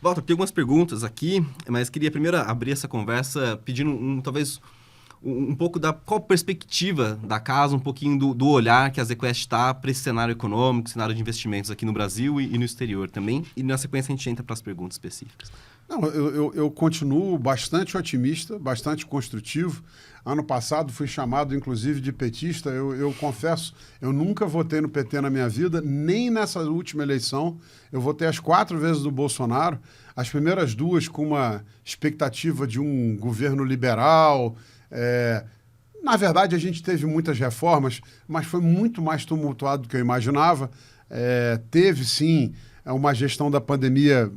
Walter, tem algumas perguntas aqui, mas queria primeiro abrir essa conversa pedindo talvez um pouco da qual perspectiva da casa, um pouquinho do olhar que a ZQuest está para esse cenário econômico, cenário de investimentos aqui no Brasil e no exterior também. E na sequência a gente entra para as perguntas específicas. Não, eu continuo bastante otimista, bastante construtivo. Ano passado fui chamado, inclusive, de petista. Eu confesso, eu nunca votei no PT na minha vida, nem nessa última eleição. Eu votei as 4 vezes no Bolsonaro, as primeiras 2 com uma expectativa de um governo liberal. Na verdade, a gente teve muitas reformas, mas foi muito mais tumultuado do que eu imaginava. Teve, sim, uma gestão da pandemia...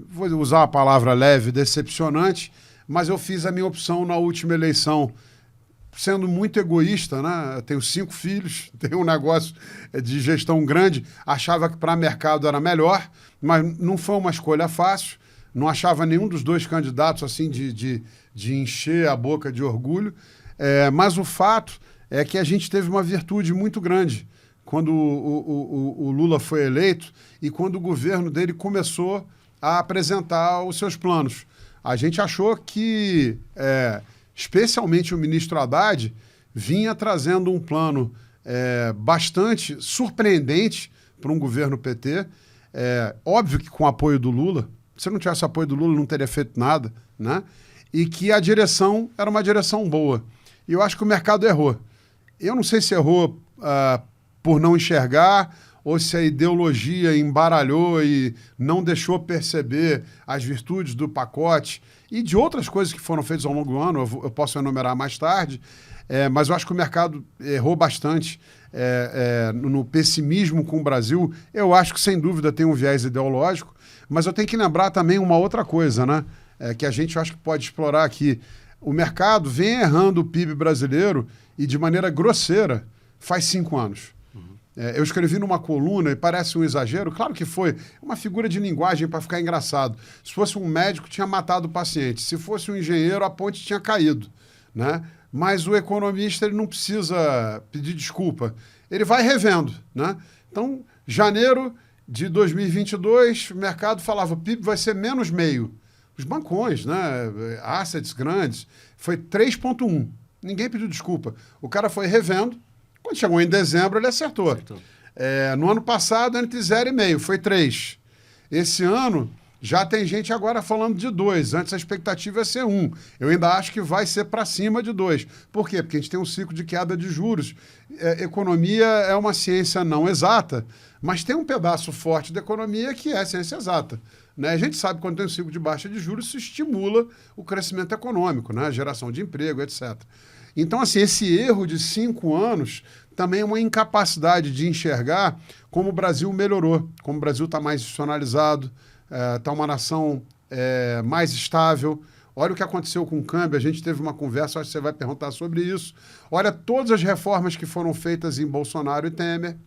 vou usar a palavra leve, decepcionante, mas eu fiz a minha opção na última eleição, sendo muito egoísta, né? Eu tenho 5 filhos, tenho um negócio de gestão grande, achava que para mercado era melhor, mas não foi uma escolha fácil, não achava nenhum dos 2 candidatos assim de encher a boca de orgulho, mas o fato é que a gente teve uma virtude muito grande quando o Lula foi eleito e quando o governo dele começou a apresentar os seus planos. A gente achou que, especialmente o ministro Haddad, vinha trazendo um plano bastante surpreendente para um governo PT. Óbvio que com o apoio do Lula, se não tivesse apoio do Lula não teria feito nada, né? E que a direção era uma direção boa. E eu acho que o mercado errou. Eu não sei se errou por não enxergar, ou se a ideologia embaralhou e não deixou perceber as virtudes do pacote e de outras coisas que foram feitas ao longo do ano, eu posso enumerar mais tarde, mas eu acho que o mercado errou bastante no pessimismo com o Brasil. Eu acho que, sem dúvida, tem um viés ideológico, mas eu tenho que lembrar também uma outra coisa, né? Que a gente acho que pode explorar aqui. O mercado vem errando o PIB brasileiro e de maneira grosseira faz 5 anos. Eu escrevi numa coluna e parece um exagero, claro que foi, uma figura de linguagem para ficar engraçado. Se fosse um médico, tinha matado o paciente. Se fosse um engenheiro, a ponte tinha caído, né? Mas o economista ele não precisa pedir desculpa, ele vai revendo, né? Então, janeiro de 2022, o mercado falava o PIB vai ser menos meio. Os bancões, né? Assets grandes, foi 3,1. Ninguém pediu desculpa. O cara foi revendo. Quando chegou em dezembro, ele acertou. No ano passado, entre 0,5, foi 3. Esse ano, já tem gente agora falando de 2. Antes a expectativa é ser 1. Eu ainda acho que vai ser para cima de 2. Por quê? Porque a gente tem um ciclo de queda de juros. Economia é uma ciência não exata, mas tem um pedaço forte da economia que é ciência exata. Né? A gente sabe que quando tem um ciclo de baixa de juros, isso estimula o crescimento econômico, né? A geração de emprego, etc. Então, assim, esse erro de 5 anos também é uma incapacidade de enxergar como o Brasil melhorou, como o Brasil está mais institucionalizado, está uma nação mais estável. Olha o que aconteceu com o câmbio, a gente teve uma conversa, acho que você vai perguntar sobre isso. Olha todas as reformas que foram feitas em Bolsonaro e Temer.